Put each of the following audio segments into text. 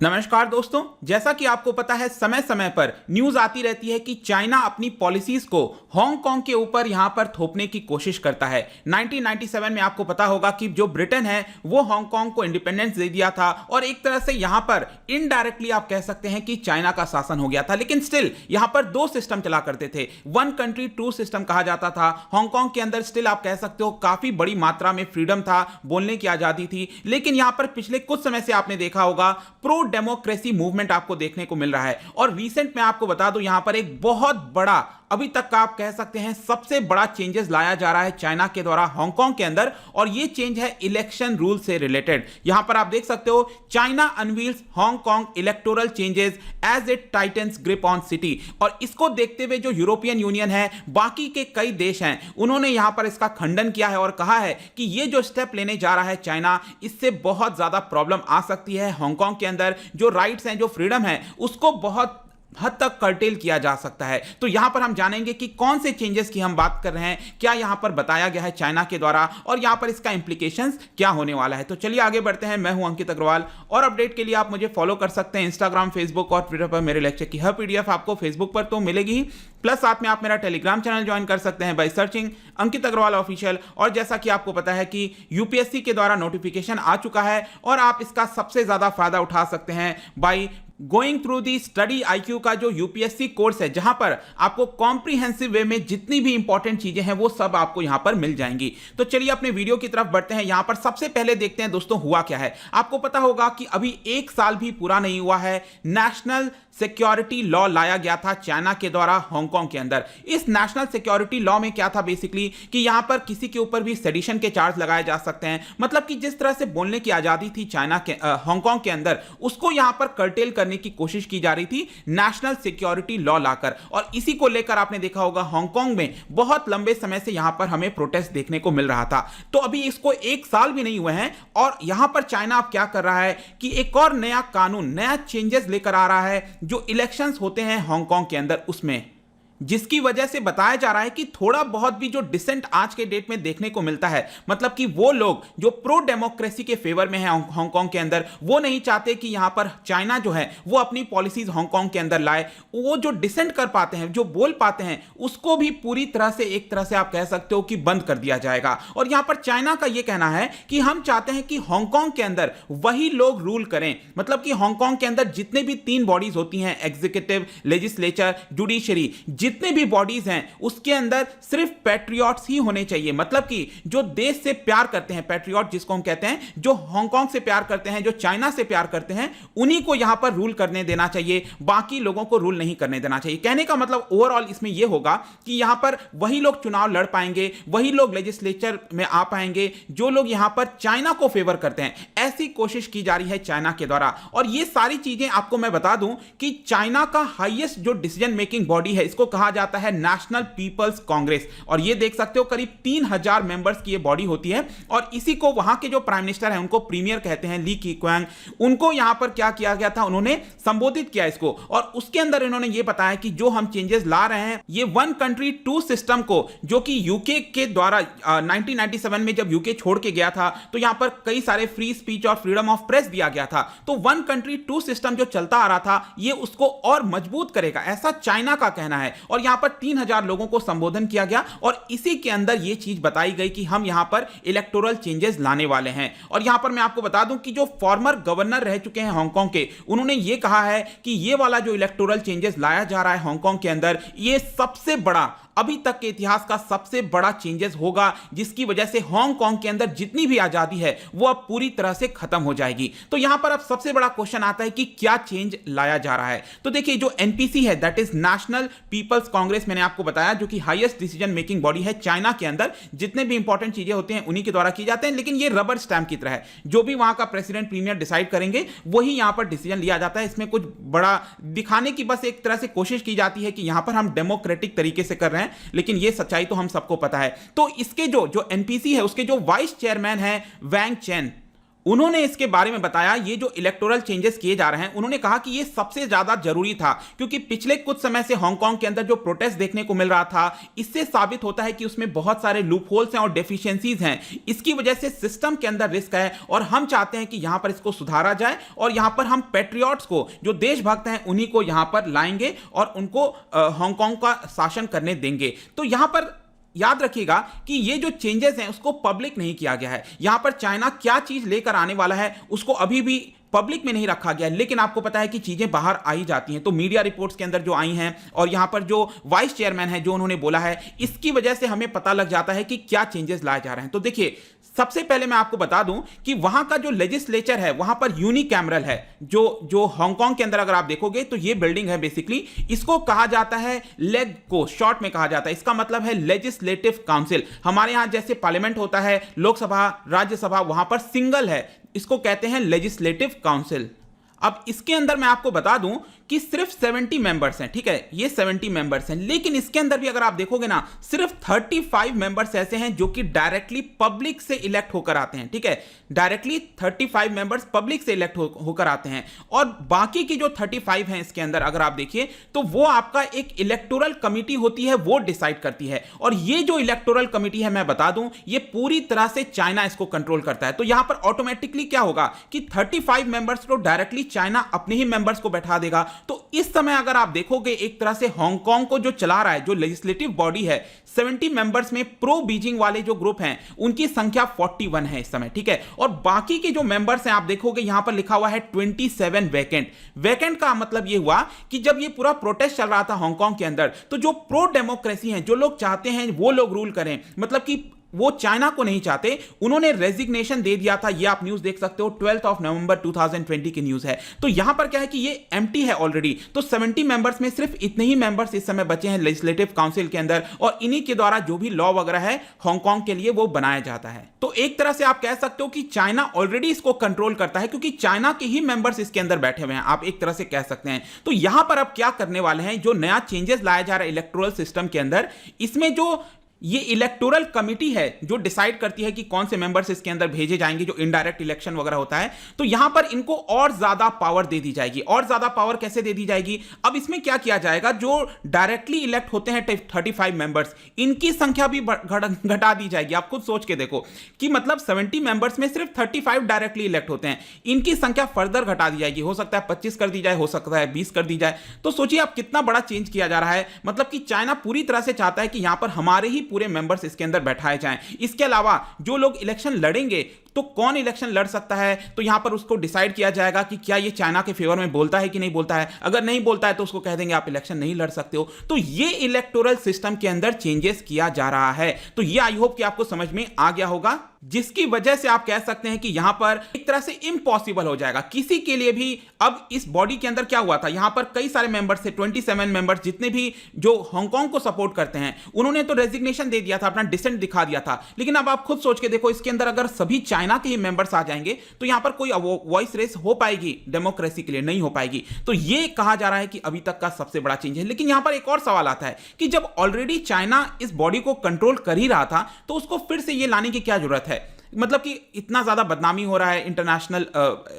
नमस्कार दोस्तों, जैसा कि आपको पता है समय समय पर न्यूज आती रहती है कि चाइना अपनी पॉलिसीज को हांगकांग के ऊपर यहां पर थोपने की कोशिश करता है। 1997 में आपको पता होगा कि जो ब्रिटेन है वो हांगकांग को इंडिपेंडेंस दे दिया था और एक तरह से यहां पर इनडायरेक्टली आप कह सकते हैं कि चाइना का शासन हो गया था। लेकिन स्टिल यहां पर दो सिस्टम चला करते थे, वन कंट्री टू सिस्टम कहा जाता था। हांगकांग के अंदर स्टिल आप कह सकते हो काफी बड़ी मात्रा में फ्रीडम था, बोलने की आजादी थी। लेकिन यहां पर पिछले कुछ समय से आपने देखा होगा प्रो डेमोक्रेसी मूवमेंट आपको देखने को मिल रहा है। और रिसेंट में आपको बता दूं यहां पर एक बहुत बड़ा, अभी तक का आप कह सकते हैं सबसे बड़ा चेंजेस लाया जा रहा है चाइना के द्वारा हांगकांग के अंदर, और यह चेंज है इलेक्शन रूल से रिलेटेड। यहां पर आप देख सकते हो China unveils Hong Kong electoral changes as it tightens grip on city. और इसको देखते हुए जो यूरोपियन यूनियन है, बाकी के कई देश हैं, उन्होंने यहां पर इसका खंडन किया है और कहा है कि यह जो स्टेप लेने जा रहा है चाइना, इससे बहुत ज्यादा प्रॉब्लम आ सकती है हांगकांग के अंदर। जो राइट्स हैं, जो फ्रीडम है, उसको बहुत हद तक कर्टेल किया जा सकता है। तो यहां पर हम जानेंगे कि कौन से चेंजेस की हम बात कर रहे हैं, क्या यहां पर बताया गया है चाइना के द्वारा और यहां पर इसका इंप्लीकेशंस क्या होने वाला है। तो चलिए आगे बढ़ते हैं। मैं हूं अंकित अग्रवाल और अपडेट के लिए आप मुझे फॉलो कर सकते हैं इंस्टाग्राम, फेसबुक और ट्विटर पर। मेरे लेक्चर की हर पीडीएफ आपको फेसबुक पर तो मिलेगी ही, प्लस साथ में आप मेरा टेलीग्राम चैनल ज्वाइन कर सकते हैं by searching Ankit Agarwal official. और जैसा कि आपको पता है कि यूपीएससी के द्वारा नोटिफिकेशन आ चुका है और आप इसका सबसे ज्यादा फायदा उठा सकते हैं by going through the study IQ का जो यूपीएससी कोर्स है, जहां पर आपको कॉम्प्रिहेंसिव वे में जितनी भी इंपॉर्टेंट चीजें हैं वो सब आपको यहां पर मिल जाएंगी। तो चलिए अपने वीडियो की तरफ बढ़ते हैं। यहां पर सबसे पहले देखते हैं दोस्तों हुआ क्या है। आपको पता होगा कि अभी एक साल भी पूरा नहीं हुआ है, नेशनल सिक्योरिटी लॉ लाया गया था चाइना के द्वारा हांगकांग के अंदर। इस नेशनल सिक्योरिटी लॉ में क्या था बेसिकली कि यहां पर किसी के ऊपर भी सेडिशन के चार्ज लगाए जा सकते हैं। मतलब कि जिस तरह से बोलने की आजादी थी चाइना के हांगकांग के अंदर, उसको यहां पर कर्टेल करने की कोशिश की जा रही थी नेशनल सिक्योरिटी लॉ लाकर। और इसी को लेकर आपने देखा होगा हांगकांग में बहुत लंबे समय से यहां पर हमें प्रोटेस्ट देखने को मिल रहा था। तो अभी इसको एक साल भी नहीं हुए हैं और यहां पर चाइना अब क्या कर रहा है कि एक और नया कानून, नया चेंजेस लेकर आ रहा है जो इलेक्शंस होते हैं हांगकांग के अंदर उसमें, जिसकी वजह से बताया जा रहा है कि थोड़ा बहुत भी जो डिसेंट आज के डेट में देखने को मिलता है, मतलब कि वो लोग जो प्रो डेमोक्रेसी के फेवर में है हांगकांग के अंदर, वो नहीं चाहते कि यहां पर चाइना जो है वो अपनी पॉलिसीज हांगकांग के अंदर लाए। वो जो डिसेंट कर पाते हैं, जो बोल पाते हैं, उसको भी पूरी तरह से एक तरह से आप कह सकते हो कि बंद कर दिया जाएगा। और यहां पर चाइना का यह कहना है कि हम चाहते हैं कि हांगकांग के अंदर वही लोग रूल करें। मतलब कि हांगकांग के अंदर जितने भी तीन बॉडीज होती हैं, एग्जीक्यूटिव, लेजिस्लेचर, जुडिशरी, जितने भी बॉडीज हैं, उसके अंदर सिर्फ पैट्रियट्स ही होने चाहिए। मतलब कि जो देश से प्यार करते हैं, पैट्रियट जिसको हम कहते हैं, जो हांगकांग से प्यार करते हैं, जो चाइना से प्यार करते हैं, उन्हीं को यहां पर रूल करने देना चाहिए, बाकी लोगों को रूल नहीं करने देना चाहिए। कहने का मतलब ओवरऑल इसमें यह होगा कि यहां पर वही लोग चुनाव लड़ पाएंगे, वही लोग लेजिस्लेचर में आ पाएंगे जो लोग यहां पर चाइना को फेवर करते हैं। ऐसी कोशिश की जा रही है चाइना के द्वारा। और ये सारी चीजें आपको मैं बता दूं कि चाइना का हाईएस्ट जो डिसीजन मेकिंग बॉडी है, इसको कहा जाता है नेशनल पीपल्स कांग्रेस। और ये देख सकते हो करीब 3000 मेंबर्स की ये बॉडी होती है। और इसी को वहां के जो प्राइम मिनिस्टर हैं, उनको प्रीमियर कहते हैं, ली कीक्वांग, उनको यहां पर क्या किया गया था, उन्होंने संबोधित किया इसको। और उसके अंदर इन्होंने ये बताया कि जो हम चेंजेस ला रहे हैं, ये वन कंट्री टू सिस्टम को, जो कि यूके के द्वारा 1997 में जब यूके छोड़ के गया था, तो यहां पर कई सारे फ्री स्पीच और फ्रीडम ऑफ प्रेस दिया गया था। तो वन कंट्री टू सिस्टम जो चलता आ रहा था, ये उसको और मजबूत करेगा, ऐसा चाइना का कहना है। और यहां पर 3000 लोगों को संबोधन किया गया और इसी के अंदर यह चीज बताई गई कि हम यहां पर इलेक्टोरल चेंजेस लाने वाले हैं। और यहां पर मैं आपको बता दूं कि जो फॉर्मर गवर्नर रह चुके हैं हांगकांग के, उन्होंने यह कहा है कि यह वाला जो इलेक्टोरल चेंजेस लाया जा रहा है हांगकांग के अंदर, यह सबसे बड़ा, अभी तक के इतिहास का सबसे बड़ा चेंजेस होगा, जिसकी वजह से हांगकांग के अंदर जितनी भी आजादी है वो अब पूरी तरह से खत्म हो जाएगी। तो यहां पर अब सबसे बड़ा क्वेश्चन आता है कि क्या चेंज लाया जा रहा है। तो देखिए, जो एनपीसी है, that is National People's Congress, मैंने आपको बताया, जो कि हाईएस्ट डिसीजन मेकिंग बॉडी है चाइना के अंदर। जितने भी इंपॉर्टेंट चीजें होती हैं उन्हीं के द्वारा की जाते हैं, लेकिन ये रबर स्टैंप की तरह है, जो भी वहां का प्रेसिडेंट, प्रीमियर डिसाइड करेंगे वही यहां पर डिसीजन लिया जाता है। इसमें कुछ बड़ा दिखाने की बस एक तरह से कोशिश की जाती है कि यहां पर हम डेमोक्रेटिक तरीके से कर रहे हैं, लेकिन ये सच्चाई तो हम सबको पता है। तो इसके जो एनपीसी है, उसके जो वाइस चेयरमैन है वैंग चेन, उन्होंने इसके बारे में बताया, ये जो इलेक्टोरल चेंजेस किए जा रहे हैं, उन्होंने कहा कि ये सबसे ज्यादा जरूरी था क्योंकि पिछले कुछ समय से हांगकांग के अंदर जो प्रोटेस्ट देखने को मिल रहा था, इससे साबित होता है कि उसमें बहुत सारे लूप होल्स हैं और डेफिशिएंसीज हैं। इसकी वजह से सिस्टम के अंदर रिस्क है और हम चाहते हैं कि यहां पर इसको सुधारा जाए और यहां पर हम पैट्रियट्स को, जो देशभक्त हैं, उन्हीं को यहां पर लाएंगे और उनको हांगकांग का शासन करने देंगे। तो यहां पर याद रखिएगा कि ये जो चेंजेस हैं उसको पब्लिक नहीं किया गया है। यहां पर चाइना क्या चीज लेकर आने वाला है उसको अभी भी पब्लिक में नहीं रखा गया, लेकिन आपको पता है कि चीजें बाहर आई जाती हैं। तो मीडिया रिपोर्ट्स के अंदर जो आई हैं और यहां पर जो वाइस चेयरमैन है जो उन्होंने बोला है, इसकी वजह से हमें पता लग जाता है कि क्या चेंजेस लाए जा रहे हैं। तो देखिए, सबसे पहले मैं आपको बता दूं कि वहां का जो लेजिस्लेचर है वहां पर यूनिकैमरल है। जो हांगकांग के अंदर अगर आप देखोगे तो ये बिल्डिंग है, बेसिकली इसको कहा जाता है लेग को शॉर्ट में कहा जाता है। इसका मतलब है लेजिस्लेटिव काउंसिल। हमारे यहां जैसे पार्लियामेंट होता है, लोकसभा, राज्यसभा, वहां पर सिंगल है, इसको कहते हैं लेजिस्लेटिव काउंसिल। अब इसके अंदर मैं आपको बता दूं कि सिर्फ 70 मेंबर्स हैं, ठीक है, ये 70 मेंबर्स हैं, लेकिन इसके अंदर भी अगर आप देखोगे ना, सिर्फ 35 मेंबर्स ऐसे हैं जो कि डायरेक्टली पब्लिक से इलेक्ट होकर आते हैं, ठीक है, डायरेक्टली 35 मेंबर्स पब्लिक से इलेक्ट होकर आते हैं। और बाकी की जो 35 हैं इसके अंदर अगर आप देखिए तो वो आपका एक इलेक्टोरल कमिटी होती है, वो डिसाइड करती है। और ये जो इलेक्टोरल कमिटी है, मैं बता दूं, ये पूरी तरह से चाइना इसको कंट्रोल करता है। तो यहां पर ऑटोमेटिकली क्या होगा कि 35 मेंबर्स को डायरेक्टली चाइना अपने ही मेंबर्स को बैठा देगा। तो इस समय अगर आप देखोगे, एक तरह से हांगकांग को जो चला रहा है, जो लेजिस्लेटिव बॉडी है, 70 मेंबर्स में प्रो बीजिंग वाले जो ग्रुप हैं उनकी संख्या 41 है इस समय, ठीक है। और बाकी के जो मेंबर्स हैं आप देखोगे यहां पर लिखा हुआ है 27 वैकेंट। वैकेंट का मतलब यह हुआ कि जब ये पूरा प्रोटेस्ट चल रहा था हांगकांग के अंदर, तो जो प्रो डेमोक्रेसी हैं, जो लोग चाहते हैं वो लोग रूल करें, मतलब कि वो चाइना को नहीं चाहते, उन्होंने रेजिग्नेशन दे दिया था। ये आप न्यूज देख सकते हो, 12 नवंबर 2020 की न्यूज है। तो यहां पर क्या है कि ये एम्प्टी है ऑलरेडी। तो 70 मेंबर्स में सिर्फ इतने ही मेंबर्स इस समय बचे हैं लेजिस्लेटिव काउंसिल के अंदर, और इन्हीं के द्वारा जो भी लॉ वगैरह है हांगकांग के लिए वो बनाया जाता है। तो एक तरह से आप कह सकते हो कि चाइना ऑलरेडी इसको कंट्रोल करता है, क्योंकि चाइना के ही मेंबर्स इसके अंदर बैठे हुए हैं, आप एक तरह से कह सकते हैं। तो यहां पर अब क्या करने वाले हैं, जो नया चेंजेस लाया जा रहा है इलेक्टोरल सिस्टम के अंदर, इसमें जो ये इलेक्टोरल कमिटी है जो डिसाइड करती है कि कौन से मेंबर्स इसके अंदर भेजे जाएंगे, जो इनडायरेक्ट इलेक्शन वगैरह होता है, तो यहां पर इनको और ज्यादा पावर दे दी जाएगी। और ज्यादा पावर कैसे दे दी जाएगी? अब इसमें क्या किया जाएगा, जो डायरेक्टली इलेक्ट होते हैं 35 मेंबर्स, इनकी संख्या भी घटा दी जाएगी। आप खुद सोच के देखो कि मतलब 70 मेंबर्स में सिर्फ 35 डायरेक्टली इलेक्ट होते हैं, इनकी संख्या फर्दर घटा दी जाएगी। हो सकता है 25 कर दी जाए, हो सकता है 20 कर दी जाए। तो सोचिए आप कितना बड़ा चेंज किया जा रहा है। मतलब कि चाइना पूरी तरह से चाहता है कि यहां पर हमारे ही पूरे मेंबर्स इसके अंदर बैठाए जाएं। इसके अलावा जो लोग इलेक्शन लड़ेंगे, तो कौन इलेक्शन लड़ सकता है, तो यहां पर उसको डिसाइड किया जाएगा कि क्या ये चाइना के फेवर में बोलता है कि नहीं बोलता है। अगर नहीं बोलता है तो उसको कह देंगे आप इलेक्शन नहीं लड़ सकते हो। तो ये इलेक्टोरल सिस्टम के अंदर चेंजेस किया जा रहा है। तो ये आई होप कि आपको समझ में आ गया होगा, जिसकी वजह से आप कह सकते हैं कि यहां पर एक तरह से इम्पॉसिबल हो जाएगा किसी के लिए भी। अब इस बॉडी के अंदर क्या हुआ था, यहां पर कई सारे मेंबर्स थे, 27 मेंबर्स, जितने भी जो हांगकांग को सपोर्ट करते हैं, उन्होंने तो रेजिग्नेशन दे दिया था, अपना डिसेंट दिखा दिया था। लेकिन अब आप खुद सोच के देखो, इसके अंदर अगर सभी चाइना के ही मेंबर्स आ जाएंगे तो यहां पर कोई वॉइस रेस हो पाएगी डेमोक्रेसी के लिए? नहीं हो पाएगी। तो यह कहा जा रहा है कि अभी तक का सबसे बड़ा चेंज है। लेकिन यहां पर एक और सवाल आता है कि जब ऑलरेडी चाइना इस बॉडी को कंट्रोल कर ही रहा था, तो उसको फिर से यह लाने की क्या जरूरत है? मतलब कि इतना ज्यादा बदनामी हो रहा है इंटरनेशनल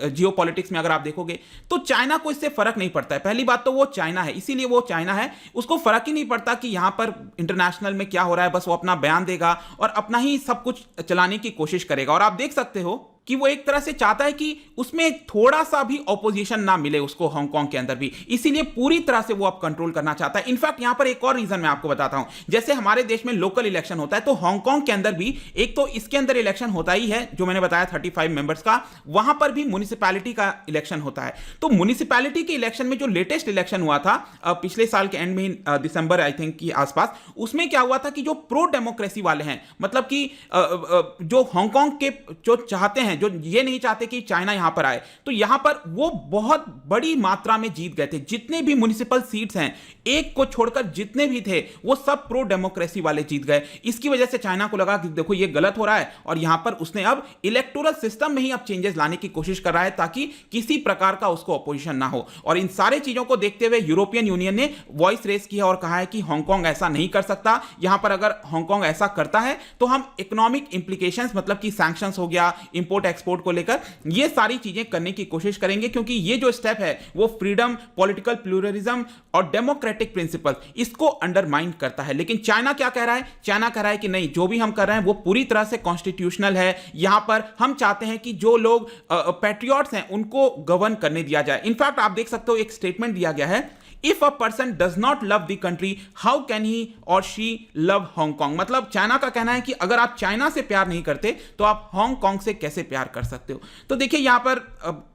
जियोपॉलिटिक्स में, अगर आप देखोगे तो चाइना को इससे फर्क नहीं पड़ता है। पहली बात तो वो चाइना है, इसीलिए वो चाइना है, उसको फर्क ही नहीं पड़ता कि यहां पर इंटरनेशनल में क्या हो रहा है। बस वो अपना बयान देगा और अपना ही सब कुछ चलाने की कोशिश करेगा। और आप देख सकते हो कि वो एक तरह से चाहता है कि उसमें थोड़ा सा भी ऑपोजिशन ना मिले उसको हांगकांग के अंदर भी, इसीलिए पूरी तरह से वो अब कंट्रोल करना चाहता है। इनफैक्ट यहां पर एक और रीजन मैं आपको बताता हूं, जैसे हमारे देश में लोकल इलेक्शन होता है, तो हांगकांग के अंदर भी एक तो इसके अंदर इलेक्शन होता ही है, जो मैंने बताया 35 मेंबर्स का, वहां पर भी म्युनिसिपैलिटी का इलेक्शन होता है। तो म्युनिसिपैलिटी के इलेक्शन में जो लेटेस्ट इलेक्शन हुआ था पिछले साल के एंड में, दिसंबर आई थिंक के आसपास, उसमें क्या हुआ था कि जो प्रो डेमोक्रेसी वाले हैं, मतलब कि जो हांगकांग के जो चाहते हैं, जो ये नहीं चाहते कि चाइना यहां पर आए, तो यहां पर वो बहुत बड़ी मात्रा में जीत गए थे। जितने भी म्युनिसिपल सीट्स हैं, एक को छोड़कर जितने भी थे, वो सब प्रो डेमोक्रेसी वाले जीत गए। इसकी वजह से चाइना को लगा कि देखो ये गलत हो रहा है, और यहां पर उसने अब इलेक्टोरल सिस्टम में ही अब चेंजेस लाने की कोशिश कर रहा है, ताकि किसी प्रकार का उसको अपोजिशन ना हो। और इन सारे चीजों को देखते हुए यूरोपियन यूनियन ने वॉइस रेस किया और कहा है कि हांगकांग ऐसा नहीं कर सकता। यहां पर अगर हांगकांग ऐसा करता है तो हम इकोनॉमिक इंप्लीकेशंस, मतलब कि सैंक्शंस हो गया, इंपोर्ट इंपोर्ट एक्सपोर्ट को लेकर ये सारी चीजें करने की कोशिश करेंगे, क्योंकि ये जो स्टेप है वो फ्रीडम, पॉलिटिकल प्लूरलिज्म और डेमोक्रेटिक प्रिंसिपल इसको अंडरमाइन करता है। लेकिन चाइना क्या कह रहा है? चाइना कह रहा है कि नहीं, जो भी हम कर रहे हैं वो पूरी तरह से कॉन्स्टिट्यूशनल है। यहां पर हम चाहते हैं कि जो लोग पैट्रियट्स हैं उनको गवर्न करने दिया जाए। इनफैक्ट आप देख सकते हो एक स्टेटमेंट दिया गया है, if a person does not love the country how can he और शी लव हांगकांग। मतलब चाइना का कहना है कि अगर आप चाइना से प्यार नहीं करते तो आप हांगकांग से कैसे प्यार कर सकते हो। तो देखिए यहां पर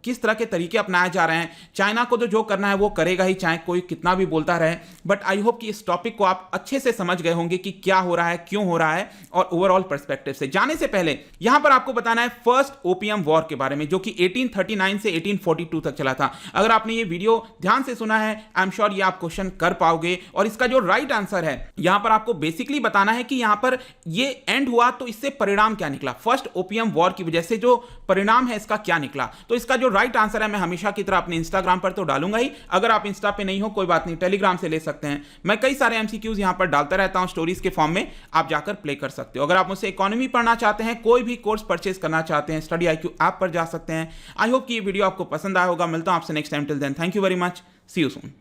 किस तरह के तरीके अपनाए जा रहे हैं। चाइना को तो जो करना है वो करेगा ही, चाहे कोई कितना भी बोलता रहे। बट आई होप कि इस टॉपिक को आप अच्छे से समझ गए होंगे कि क्या हो रहा है, क्यों हो रहा है, और ओवरऑल पर्सपेक्टिव से। जाने से पहले यहां पर आपको बताना है फर्स्ट ओपियम वॉर के बारे में, जो कि 1839 से 1842 तक चला था। अगर आपने ये वीडियो ध्यान से सुना है, आई एम श्योर ये आप क्वेश्चन कर पाओगे। और इसका जो राइट आंसर है, यहां पर आपको बेसिकली बताना है कि यहां पर ये एंड हुआ तो इससे परिणाम क्या निकला। फर्स्ट ओपियम वॉर की वजह से जो परिणाम है इसका क्या निकला। तो इसका जो राइट आंसर है मैं हमेशा की तरह अपने इंस्टाग्राम पर तो डालूंगा ही। अगर आप इंस्टा पे नहीं हो कोई बात नहीं, टेलीग्राम से ले सकते हैं। मैं कई सारे एमसीक्यूज यहां पर डालता रहता हूं स्टोरीज के फॉर्म में, आप जाकर प्ले कर सकते हो। अगर आप मुझसे इकोनॉमी पढ़ना चाहते हैं, कोई भी कोर्स परचेज करना चाहते हैं, स्टडी IQ ऐप पर जा सकते हैं। आई होप कि ये वीडियो आपको पसंद आया होगा। मिलता हूं आपसे next time. Till then thank you very much, see you soon.